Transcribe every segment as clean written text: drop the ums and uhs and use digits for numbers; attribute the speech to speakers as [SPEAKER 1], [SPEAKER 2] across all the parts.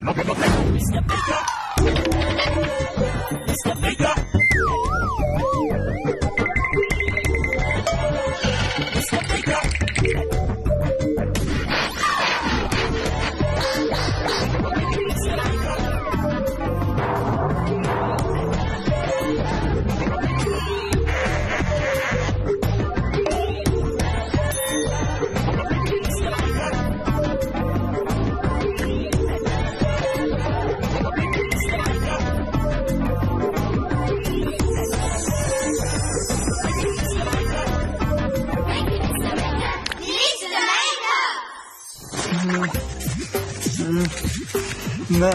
[SPEAKER 1] Mr. Baker. Mr. Baker. Mr. Baker.
[SPEAKER 2] No.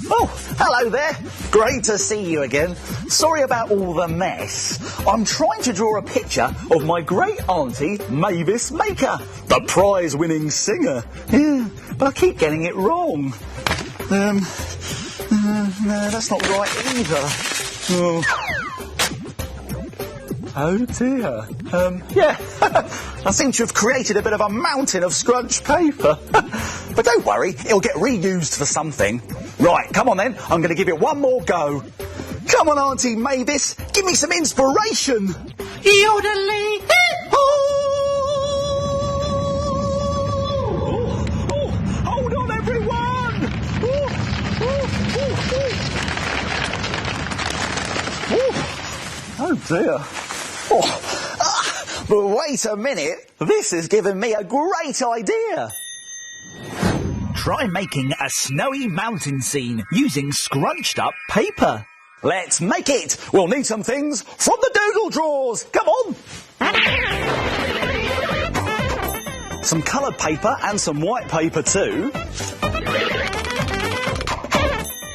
[SPEAKER 2] Oh, hello there. Great to see you again. Sorry about all the mess. I'm trying to draw a picture of my great auntie, Mavis Maker, the prize-winning singer. Yeah, but I keep getting it wrong. No, that's not right either. Oh dear. Yeah, I seem to have created a bit of a mountain of scrunched paper. But don't worry, it'll get reused for something. Right, come on then, I'm going to give it one more go. Come on, Auntie Mavis, give me some inspiration.
[SPEAKER 1] Yodeling.
[SPEAKER 2] Hold on, everyone. Oh dear. But wait a minute, this has given me a great idea.
[SPEAKER 3] Try making a snowy mountain scene using scrunched up paper.
[SPEAKER 2] Let's make it. We'll need some things from the doodle drawers. Come on. Some coloured paper and some white paper too.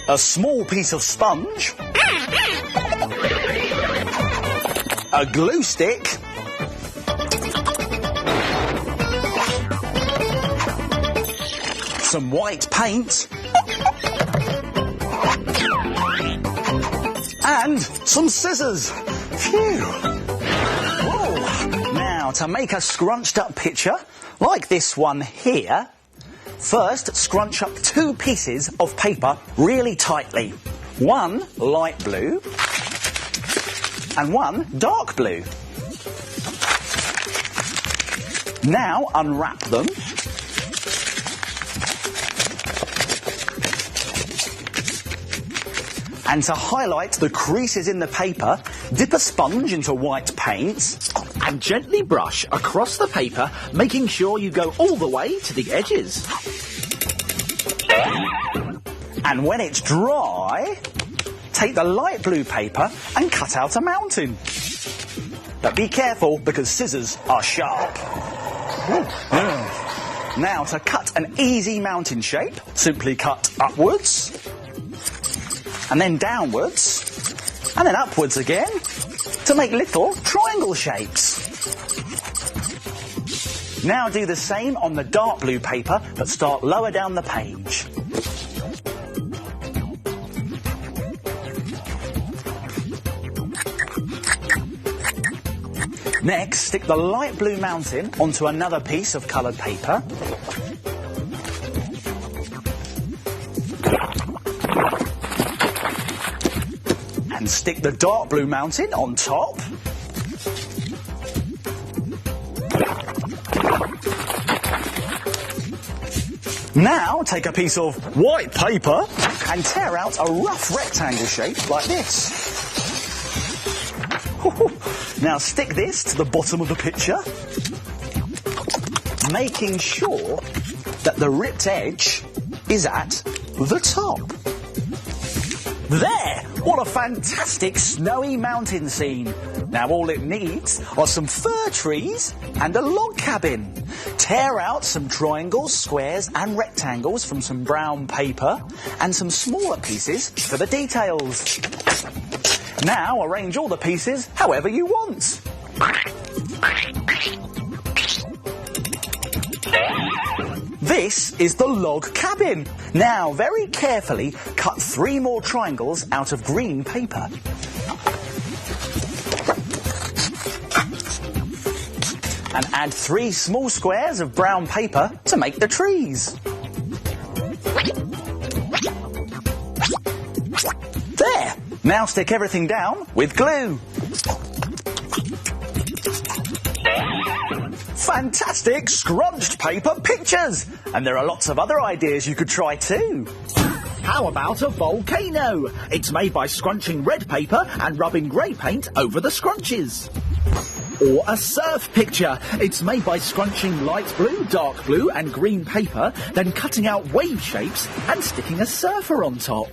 [SPEAKER 2] A small piece of sponge. A glue stick. Some white paint. And some scissors. Phew. Whoa. Now, to make a scrunched up picture, like this one here, first scrunch up two pieces of paper really tightly. One light blue and one dark blue. Now unwrap them. And to highlight the creases in the paper, dip a sponge into white paint.
[SPEAKER 3] And gently brush across the paper, making sure you go all the way to the edges.
[SPEAKER 2] And when it's dry, take the light blue paper and cut out a mountain. But be careful because scissors are sharp. Now to cut an easy mountain shape, simply cut upwards. And then downwards, and then upwards again, to make little triangle shapes. Now do the same on the dark blue paper, but start lower down the page. Next, stick the light blue mountain onto another piece of coloured paper. And stick the dark blue mountain on top. Now take a piece of white paper and tear out a rough rectangle shape like this. Now stick this to the bottom of the picture, making sure that the ripped edge is at the top. There! What a fantastic snowy mountain scene. Now all it needs are some fir trees and a log cabin. Tear out some triangles, squares and rectangles from some brown paper and some smaller pieces for the details. Now arrange all the pieces however you want. This is the log cabin. Now, very carefully, cut 3 more triangles out of green paper. And add 3 small squares of brown paper to make the trees. Now stick everything down with glue. Fantastic scrunched paper pictures! And there are lots of other ideas you could try too.
[SPEAKER 3] How about a volcano? It's made by scrunching red paper and rubbing grey paint over the scrunches. Or a surf picture. It's made by scrunching light blue, dark blue and green paper, then cutting out wave shapes and sticking a surfer on top.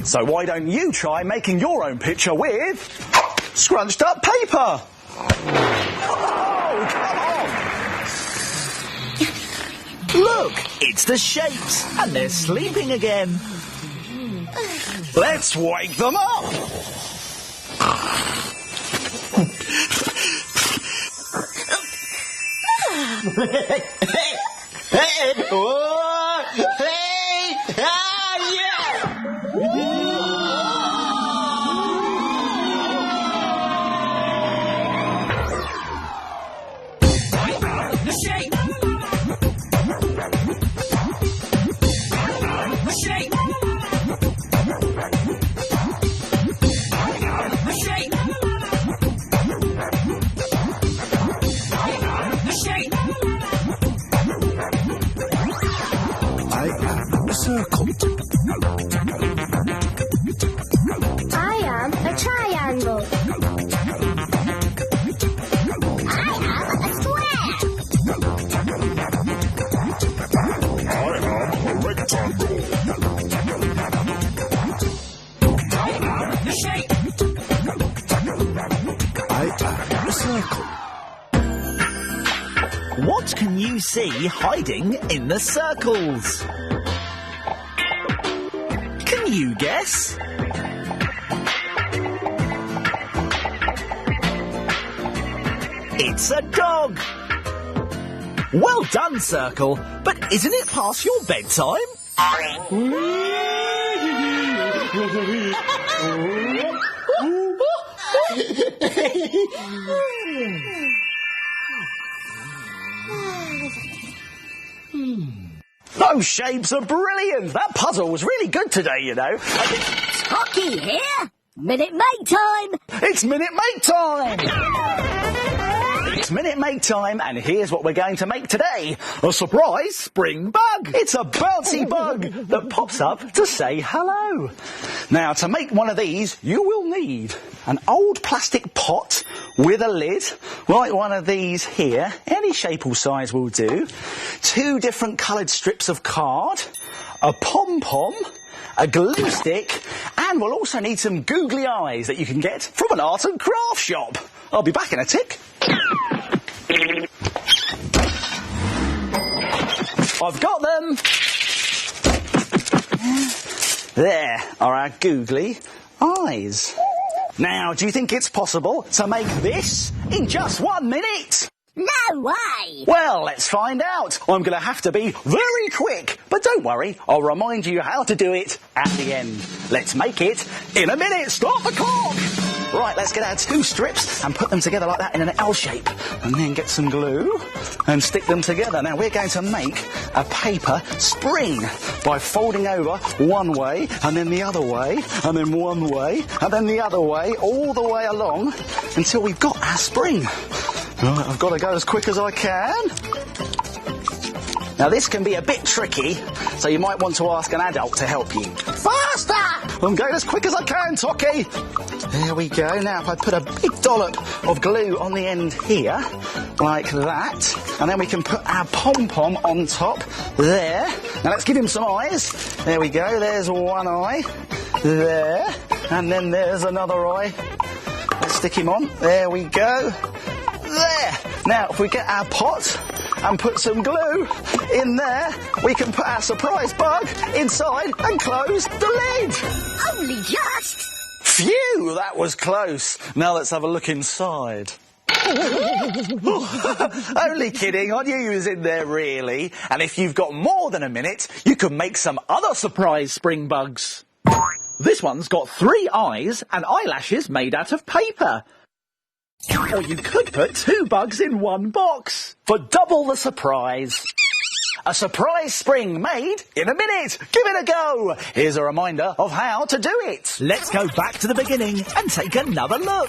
[SPEAKER 2] So why don't you try making your own picture with scrunched up paper? Oh, come on!
[SPEAKER 3] Look, it's the shapes, and they're sleeping again.
[SPEAKER 2] Let's wake them up!
[SPEAKER 1] Circle.
[SPEAKER 4] I am a triangle. I am a square.
[SPEAKER 1] I am a rectangle. I am a shape. I am a circle.
[SPEAKER 3] What can you see hiding in the circles? Can you guess? It's a dog. Well done, Circle. But isn't it past your bedtime?
[SPEAKER 2] Those shapes are brilliant! That puzzle was really good today, you know.
[SPEAKER 4] Hockey here. Minute Maid time.
[SPEAKER 2] It's Minute Maid time! It's Minute Maid time, and here's what we're going to make today.
[SPEAKER 3] A surprise spring bug.
[SPEAKER 2] It's a bouncy bug that pops up to say hello. Now, to make one of these, you will need an old plastic pot with a lid, like one of these here. Any shape or size will do. 2 different coloured strips of card, a pom-pom, a glue stick, and we'll also need some googly eyes that you can get from an art and craft shop. I'll be back in a tick. I've got them. There are our googly eyes. Now, do you think it's possible to make this in just 1 minute?
[SPEAKER 4] No way.
[SPEAKER 2] Well, let's find out. I'm going to have to be very quick. But don't worry, I'll remind you how to do it at the end. Let's make it in a minute. Stop the clock. Right, let's get our 2 strips and put them together like that in an L shape. And then get some glue and stick them together. Now, we're going to make a paper spring by folding over one way and then the other way and then one way and then the other way, all the way along until we've got our spring. Right, I've got to go as quick as I can. Now, this can be a bit tricky, so you might want to ask an adult to help you. Faster! I'm going as quick as I can, Tocky. There we go. Now, if I put a big dollop of glue on the end here, like that, and then we can put our pom-pom on top there. Now, let's give him some eyes. There we go. There's one eye. There. And then there's another eye. Let's stick him on. There we go. There. Now, if we get our pot and put some glue in there, we can put our surprise bug inside and close the lid.
[SPEAKER 4] Only just.
[SPEAKER 2] Phew, that was close. Now let's have a look inside. Only kidding, aren't you? You was in there, really. And if you've got more than a minute, you can make some other
[SPEAKER 3] Surprise spring bugs. This one's got 3 eyes and eyelashes made out of paper. Or you could put 2 bugs in one box.
[SPEAKER 2] for double the surprise. A surprise spring made in a minute. Give it a go. Here's a reminder of how to do it.
[SPEAKER 3] Let's go back to the beginning and take another look.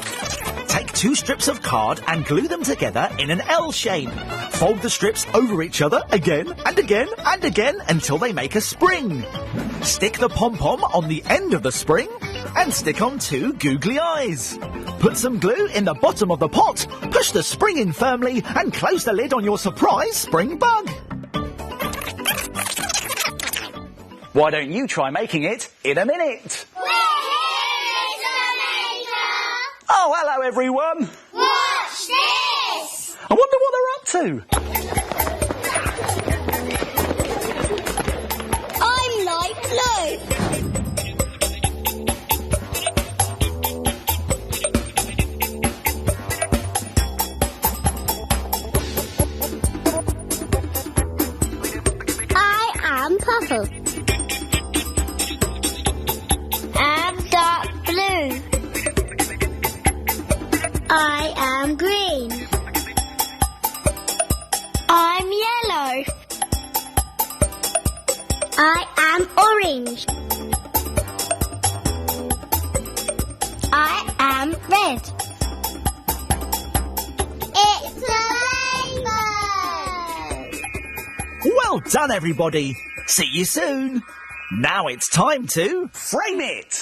[SPEAKER 3] Take 2 strips of card and glue them together in an L shape. Fold the strips over each other again and again and again until they make a spring. Stick the pom-pom on the end of the spring and stick on 2 googly eyes. Put some glue in the bottom of the pot, push the spring in firmly and close the lid on your surprise spring bug.
[SPEAKER 2] Why don't you try making it in a minute? Oh, hello everyone.
[SPEAKER 5] Watch this!
[SPEAKER 2] I wonder what they're up to.
[SPEAKER 5] I'm light blue. I am purple. I'm dark blue. I am green. I'm yellow. I am orange. I am red. It's a rainbow!
[SPEAKER 3] Well done, everybody. See you soon. Now it's time to...
[SPEAKER 2] Frame it.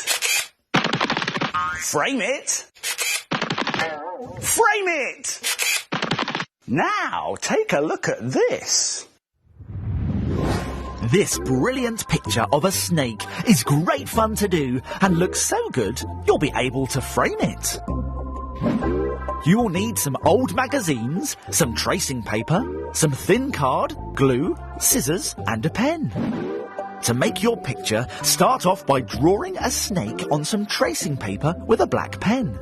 [SPEAKER 2] Frame it. Frame it. Now take a look at this.
[SPEAKER 3] This brilliant picture of a snake is great fun to do and looks so good you'll be able to frame it. You will need some old magazines, some tracing paper, some thin card, glue, scissors and a pen. To make your picture, start off by drawing a snake on some tracing paper with a black pen.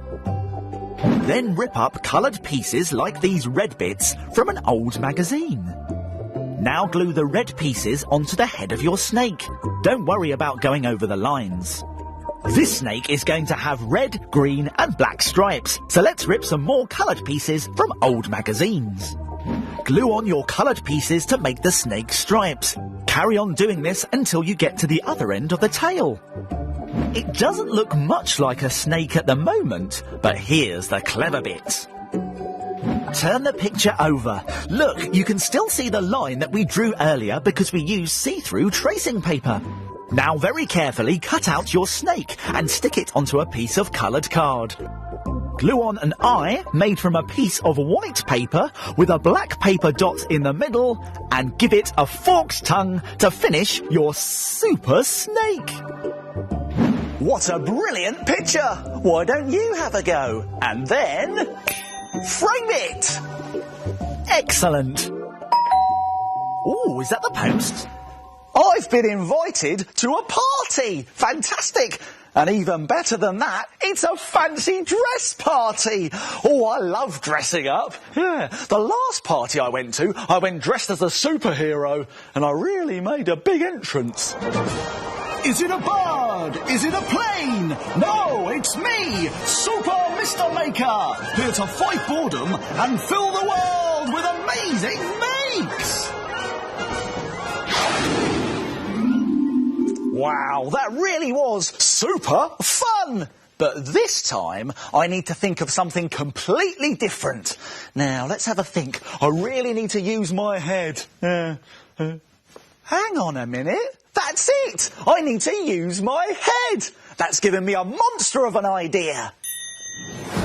[SPEAKER 3] Then rip up coloured pieces like these red bits from an old magazine. Now glue the red pieces onto the head of your snake. Don't worry about going over the lines. This snake is going to have red, green and black stripes, so let's rip some more coloured pieces from old magazines. Glue on your coloured pieces to make the snake stripes. Carry on doing this until you get to the other end of the tail. It doesn't look much like a snake at the moment, but here's the clever bit. Turn the picture over. Look, you can still see the line that we drew earlier because we used see-through tracing paper. Now very carefully cut out your snake and stick it onto a piece of coloured card. Glue on an eye made from a piece of white paper with a black paper dot in the middle and give it a forked tongue to finish your super snake.
[SPEAKER 2] What a brilliant picture! Why don't you have a go? And then... frame it!
[SPEAKER 3] Excellent. Ooh, is that the post?
[SPEAKER 2] I've been invited to a party! Fantastic! And even better than that, it's a fancy dress party! Oh, I love dressing up. Yeah, the last party I went to, I went dressed as a superhero, and I really made a big entrance.
[SPEAKER 3] Is it a bird? Is it a plane? No, it's me, Super Mr. Maker, here to fight boredom and fill the world with amazing makes!
[SPEAKER 2] Wow, that really was super fun! But this time, I need to think of something completely different. Now, let's have a think. I really need to use my head. Hang on a minute. That's it! I need to use my head! That's given me a monster of an idea!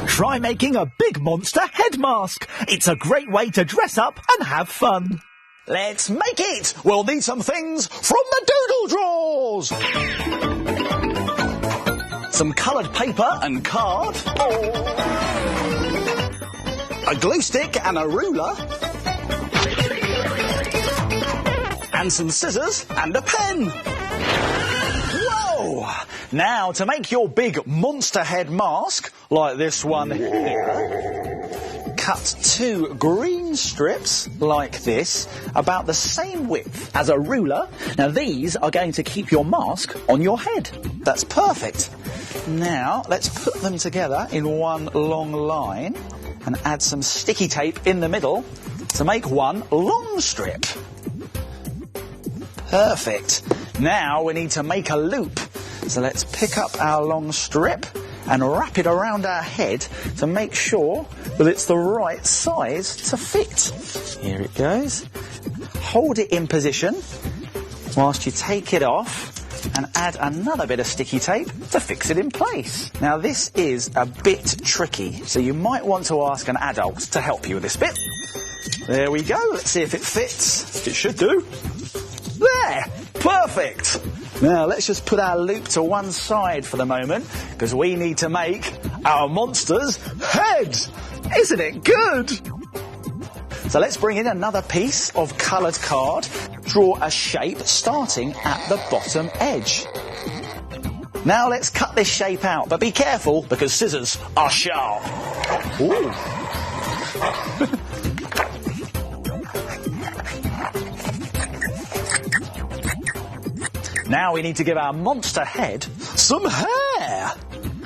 [SPEAKER 3] Try making a big monster head mask. It's a great way to dress up and have fun.
[SPEAKER 2] Let's make it! We'll need some things from the doodle drawers! Some coloured paper and card. A glue stick and a ruler. And some scissors and a pen. Whoa! Now, to make your big monster head mask, like this one here, cut 2 green strips, like this, about the same width as a ruler. Now, these are going to keep your mask on your head. That's perfect. Now, let's put them together in one long line and add some sticky tape in the middle to make one long strip. Perfect. Now we need to make a loop. So let's pick up our long strip and wrap it around our head to make sure that it's the right size to fit. Here it goes. Hold it in position whilst you take it off and add another bit of sticky tape to fix it in place. Now this is a bit tricky, so you might want to ask an adult to help you with this bit. There we go, let's see if it fits. It should do. There! Perfect! Now let's just put our loop to one side for the moment, because we need to make our monster's head! Isn't it good? So let's bring in another piece of coloured card, draw a shape starting at the bottom edge. Now let's cut this shape out, but be careful because scissors are sharp. Ooh. Now we need to give our monster head some hair.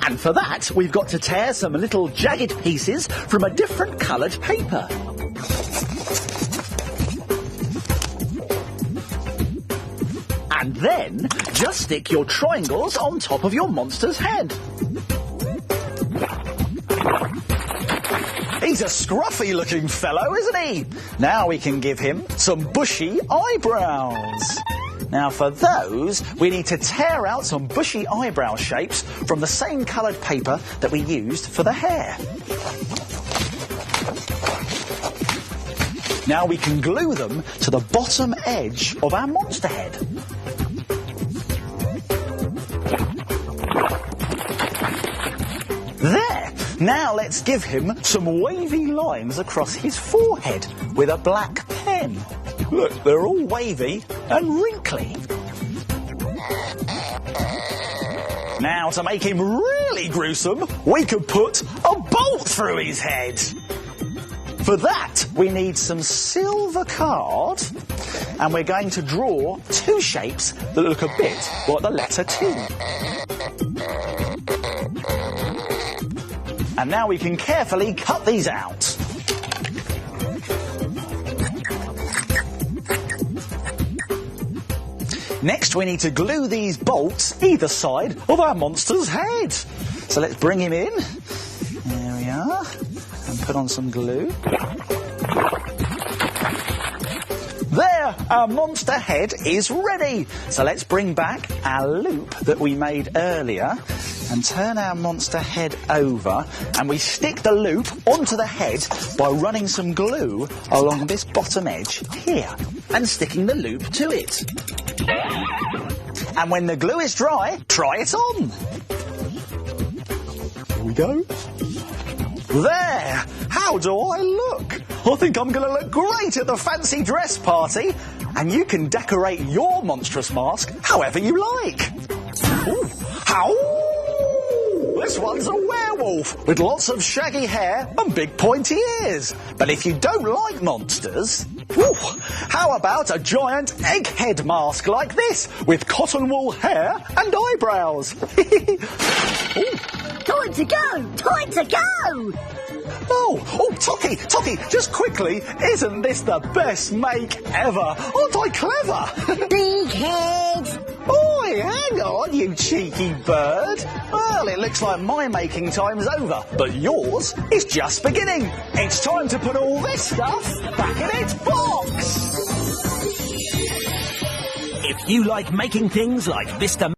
[SPEAKER 3] And for that, we've got to tear some little jagged pieces from a different coloured paper. And then, just stick your triangles on top of your monster's head.
[SPEAKER 2] He's a scruffy looking fellow, isn't he? Now we can give him some bushy eyebrows. Now for those, we need to tear out some bushy eyebrow shapes from the same coloured paper that we used for the hair. Now we can glue them to the bottom edge of our monster head. There! Now let's give him some wavy lines across his forehead with a black pen. Look, they're all wavy and wrinkly. Now, to make him really gruesome, we could put a bolt through his head. For that, we need some silver card, and we're going to draw two shapes that look a bit like the letter T. And now we can carefully cut these out. Next, we need to glue these bolts either side of our monster's head. So let's bring him in. There we are. And put on some glue. There, our monster head is ready. So let's bring back our loop that we made earlier and turn our monster head over, and we stick the loop onto the head by running some glue along this bottom edge here
[SPEAKER 3] And sticking the loop to it.
[SPEAKER 2] And when the glue is dry, try it on. Here we go. There! How do I look? I think I'm going to look great at the fancy dress party. And you can decorate your monstrous mask however you like. Ooh, how? This one's a werewolf with lots of shaggy hair and big pointy ears. But if you don't like monsters, ooh, how about a giant egghead mask like this with cotton wool hair and eyebrows? Ooh.
[SPEAKER 4] Time to go! Time to go!
[SPEAKER 2] Oh, Tocky, just quickly, isn't this the best make ever? Aren't I clever?
[SPEAKER 4] Big head!
[SPEAKER 2] Oi, hang on, you cheeky bird. Well, it looks like my making time's over, but yours is just beginning. It's time to put all this stuff back in its box.
[SPEAKER 3] If you like making things like Mr.